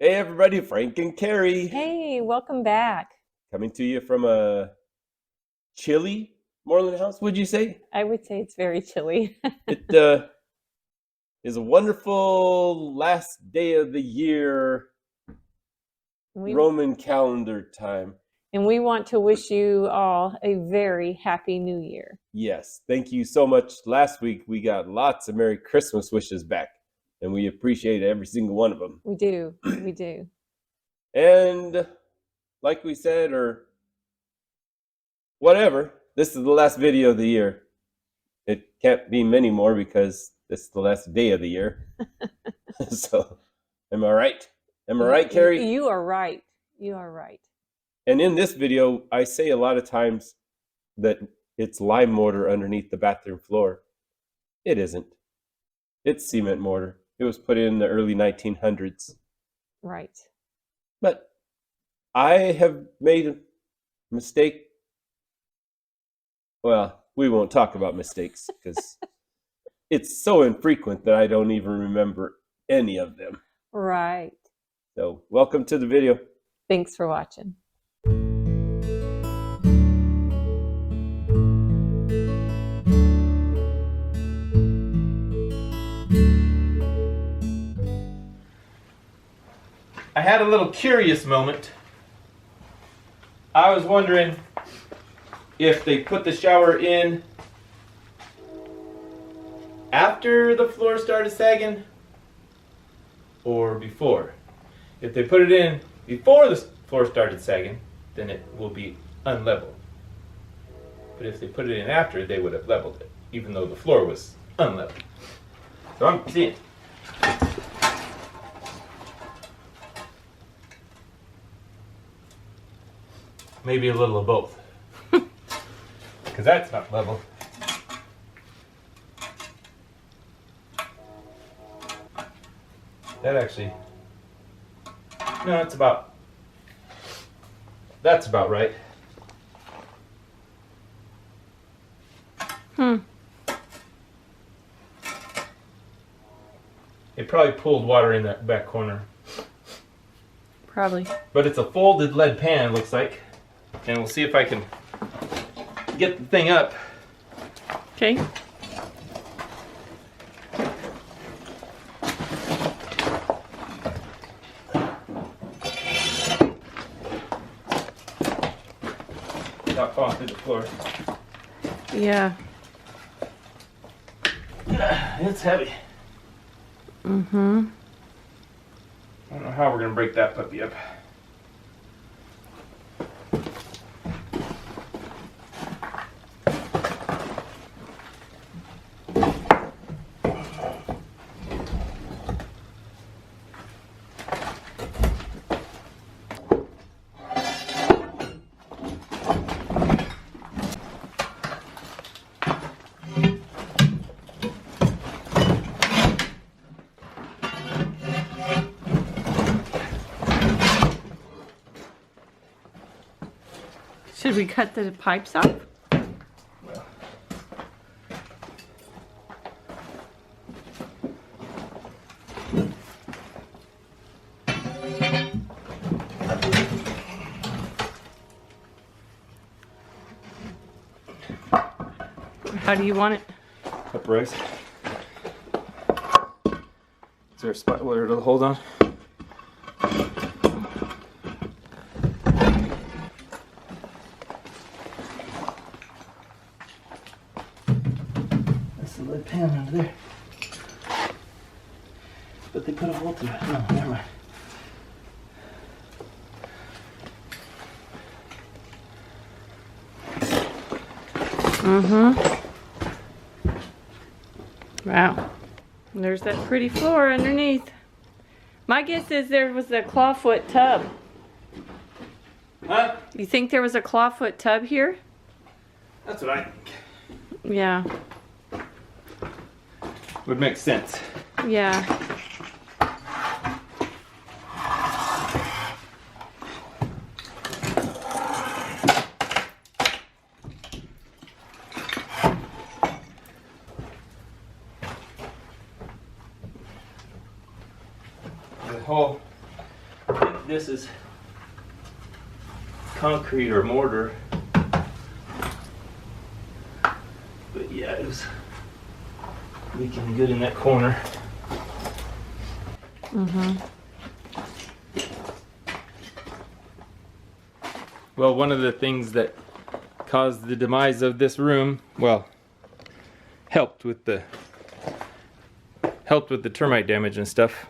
Hey everybody, Frank and Carrie. Hey, welcome back. Coming to you from a chilly Mooreland House, would you say? I would say it's very chilly. It is a wonderful last day of the year, Roman calendar time. And we want to wish you all a very happy new year. Yes, thank you so much. Last week we got lots of Merry Christmas wishes back, and we appreciate every single one of them. We do. We do. And like we said, or whatever, this is the last video of the year. It can't be many more because this is the last day of the year. So, am I right? Am I right, Carrie? You are right. You are right. And in this video, I say a lot of times that it's lime mortar underneath the bathroom floor. It isn't. It's cement mortar. It was put in the early 1900s. Right. But I have made a mistake. Well, we won't talk about mistakes because it's so infrequent that I don't even remember any of them. Right. So, welcome to the video. Thanks for watching. I had a little curious moment. I was wondering if they put the shower in after the floor started sagging or before. If they put it in before the floor started sagging, then it will be unlevel. But if they put it in after, they would have leveled it, even though the floor was unlevel. So I'm seeing. Maybe a little of both. Because that's not level. That actually... No, that's about right. It probably pulled water in that back corner. Probably. But it's a folded lead pan, it looks like. And we'll see if I can get the thing up. Okay. Without falling through the floor. Yeah. It's heavy. Mm-hmm. I don't know how we're going to break that puppy up. Should we cut the pipes off? Well, How do you want it? upright. Is there a spot where it'll hold on? That's the lead pan under there. But they put a hole through it. No, never mind. Mm-hmm. Wow. And there's that pretty floor underneath. My guess is there was a clawfoot tub. Huh? You think there was a clawfoot tub here? That's what I think. Yeah. Would make sense. Yeah. The whole if this is concrete or mortar. But yeah, it was leaking good in that corner. Well, one of the things that caused the demise of this room, well, helped with the termite damage and stuff,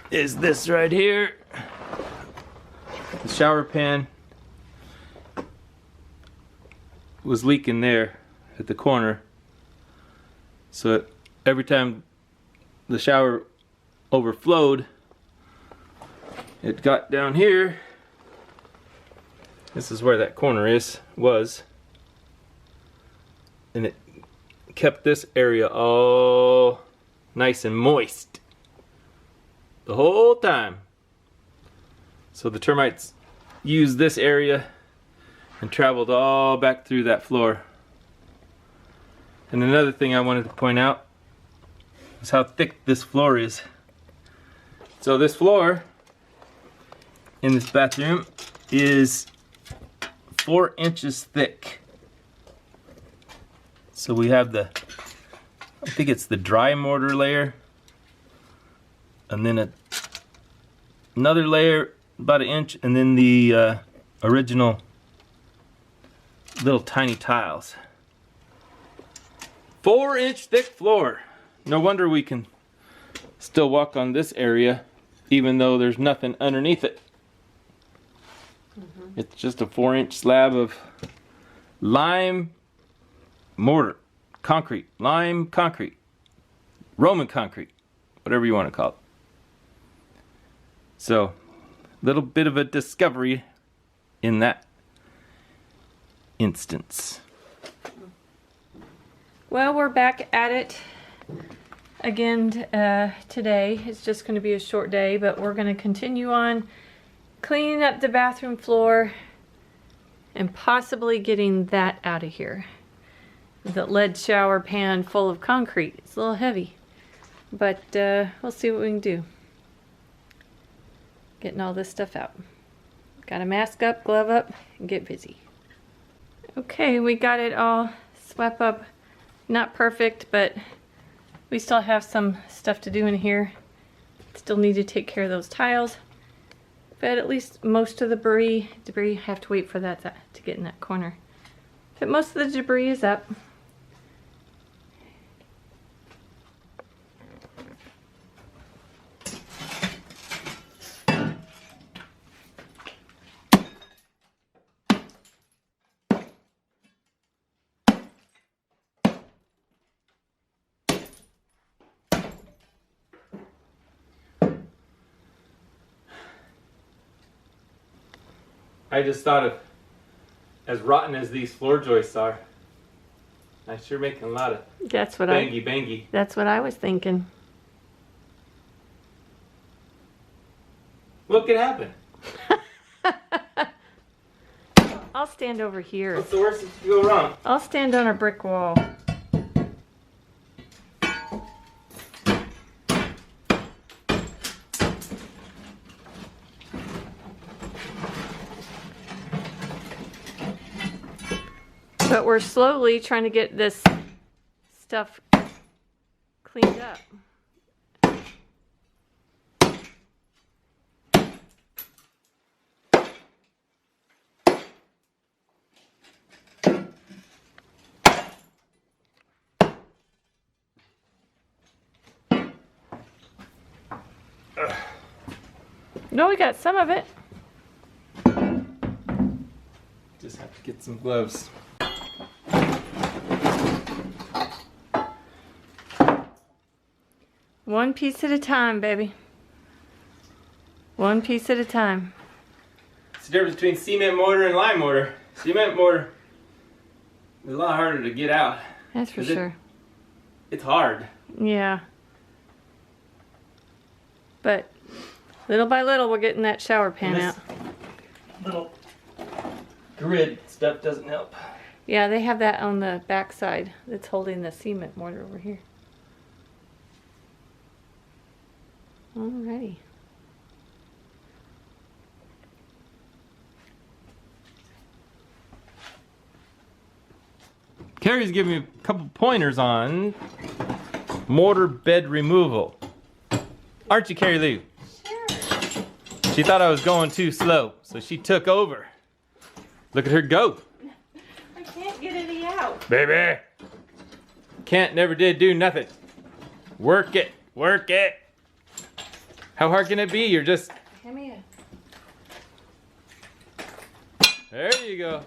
is this right here. The shower pan was leaking there at the corner, so every time the shower overflowed, it got down here. This is where that corner was, and it kept this area all nice and moist the whole time. So the termites used this area and traveled all back through that floor. And another thing I wanted to point out is how thick this floor is. So this floor in this bathroom is 4 inches thick. So we have I think it's the dry mortar layer, and then another layer about 1 inch, and then the original little tiny tiles. 4-inch thick floor. No wonder we can still walk on this area even though there's nothing underneath it. It's just a 4-inch slab of lime mortar, concrete, lime concrete, Roman concrete, whatever you want to call it. So, little bit of a discovery in that instance. Well, we're back at it again today. It's just going to be a short day, but we're going to continue on cleaning up the bathroom floor and possibly getting that out of here. The lead shower pan full of concrete. It's a little heavy, but we'll see what we can do. Getting all this stuff out. Got to mask up, glove up, and get busy. Okay, we got it all swept up. Not perfect, but we still have some stuff to do in here. Still need to take care of those tiles. But at least most of the debris, have to wait for that to get in that corner. But most of the debris is up. I just thought of, as rotten as these floor joists are, I'm sure making a lot of bangy. That's what I was thinking. What could happen? I'll stand over here. What's the worst that could go wrong? I'll stand on a brick wall. But we're slowly trying to get this stuff cleaned up. No, we got some of it. Just have to get some gloves. One piece at a time, baby. One piece at a time. It's the difference between cement mortar and lime mortar. Cement mortar is a lot harder to get out. That's for sure. It's hard. Yeah. But little by little, we're getting that shower pan out. Little grid stuff doesn't help. Yeah, they have that on the back side that's holding the cement mortar over here. Alrighty. Carrie's giving me a couple pointers on mortar bed removal. Aren't you, Carrie Lou? Sure. She thought I was going too slow, so she took over. Look at her go. I can't get any out. Baby. Can't, never did, do nothing. Work it, work it. How hard can it be? You're just... Come here. There you go.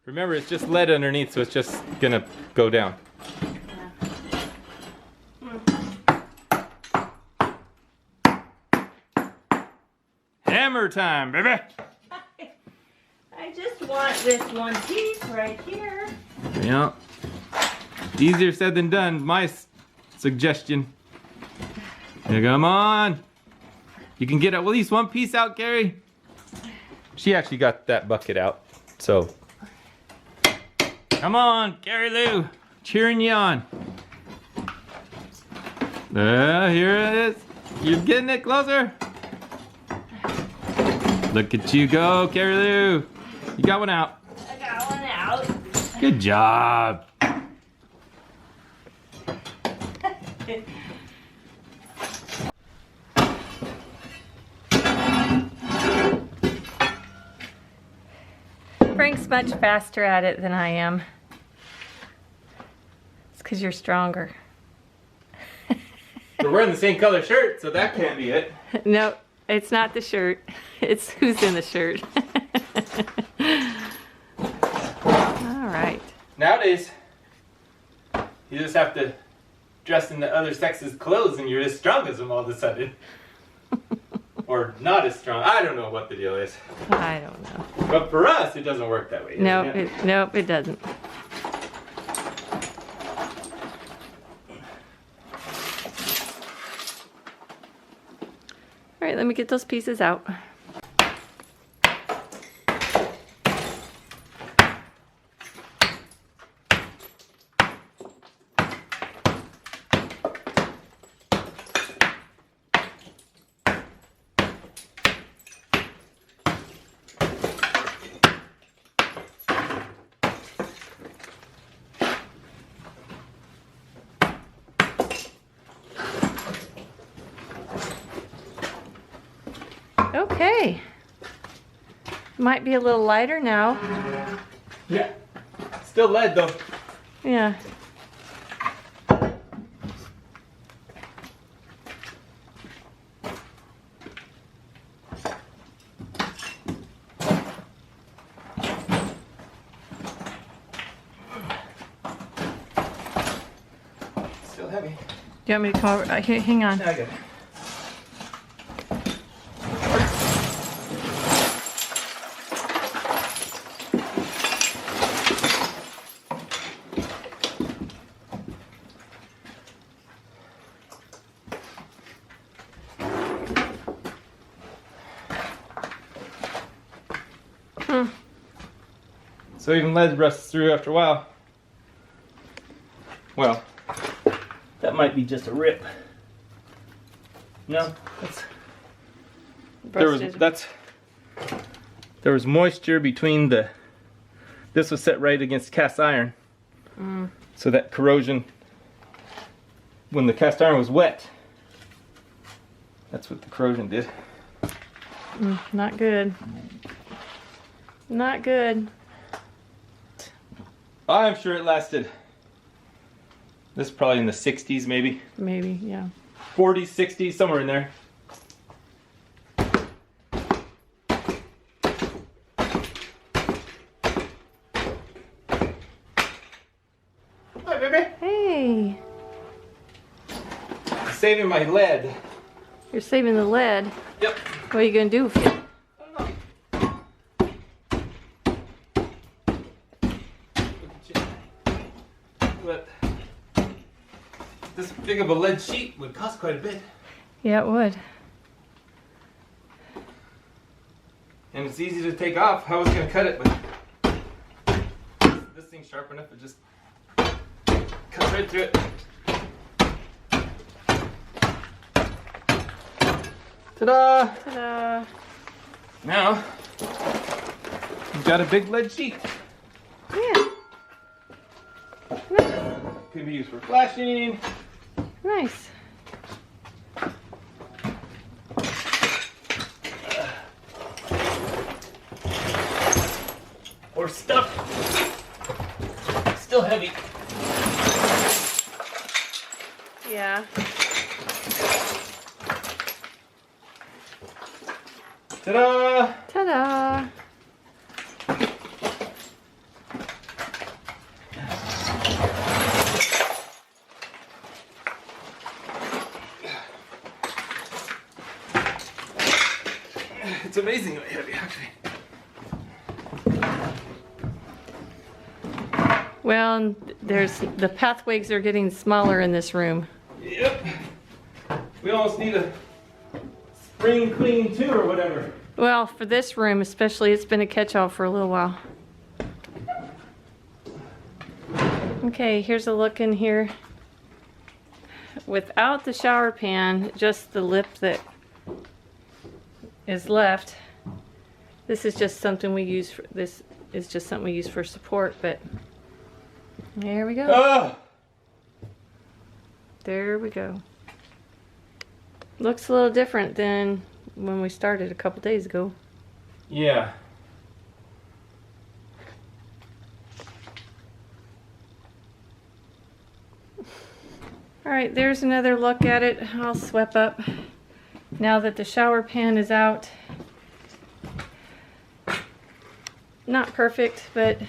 Remember, it's just lead underneath, so it's just gonna go down. Hammer time, baby. I just want this one piece right here. Yeah. Easier said than done, my suggestion. Yeah, come on. You can get at least one piece out, Gary. She actually got that bucket out, so. Come on, Gary Lou. Cheering you on. Here it is. You're getting it closer. Look at you go, Gary Lou. You got one out. I got one out. Good job. Frank's much faster at it than I am. It's because you're stronger. We're wearing the same color shirt, so that can't be it. No, it's not the shirt. It's who's in the shirt. All right. Nowadays, you just have to dress in the other sex's clothes and you're as strong as them all of a sudden. Or not as strong. I don't know what the deal is. I don't know. But for us, it doesn't work that way. Nope, does it? nope, it doesn't. All right, let me get those pieces out. Okay. Might be a little lighter now. Yeah. Still lead though. Yeah. Still heavy. Do you want me to come over? Hang on. I got it. So even lead rusts through after a while. Well, that might be just a rip. No, there was moisture between the. This was set right against cast iron, so that corrosion. When the cast iron was wet, that's what the corrosion did. Not good. Not good. I'm sure it lasted. This is probably in the 60s, maybe. Maybe, yeah. 40s, 60s, somewhere in there. Hi, baby. Hey, Saving my lead. you're saving the lead. Yep. What are you gonna do with it? But this big of a lead sheet would cost quite a bit. Yeah, it would. And it's easy to take off. I was going to cut it, but this thing's sharp enough, it just cuts right through it. Ta-da! Ta-da! Now, we've got a big lead sheet. Yeah. can be used for flashing. Nice. Or stuff. Still heavy. Yeah. Ta-da! Ta-da! It's amazingly heavy, actually. Well, and the pathways are getting smaller in this room. Yep. We almost need a spring clean too, or whatever. Well, for this room especially, it's been a catch-all for a little while. Okay, here's a look in here. Without the shower pan, just the lip that is left. This is just something we use for, this is just something we use for support, but there we go. Oh! There we go. Looks a little different than when we started a couple days ago. Yeah. All right, there's another look at it. I'll sweep up now that the shower pan is out. Not perfect, but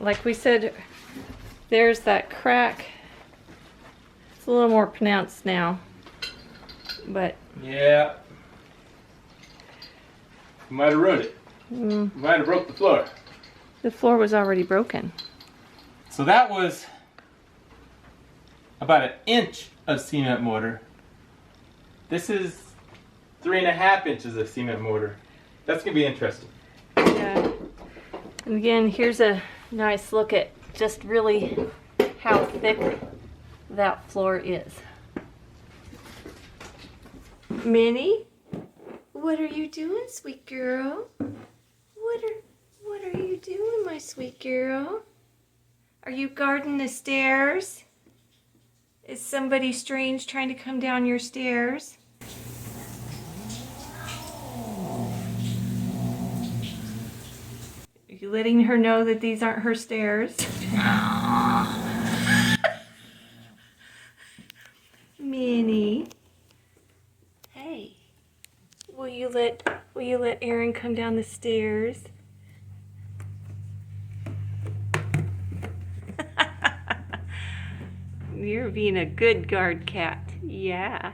like we said, there's that crack. It's a little more pronounced now, but Yeah. You might have ruined it. You might have broke the floor. the floor was already broken. So that was about 1 inch of cement mortar. This is 3.5 inches of cement mortar. That's gonna be interesting. Yeah. And again, here's a nice look at just really how thick that floor is. Minnie, what are you doing, sweet girl? What are you doing, my sweet girl? Are you guarding the stairs? Is somebody strange trying to come down your stairs? Are you letting her know that these aren't her stairs? Minnie. Hey. Will you let Aaron come down the stairs? You're being a good guard cat. Yeah.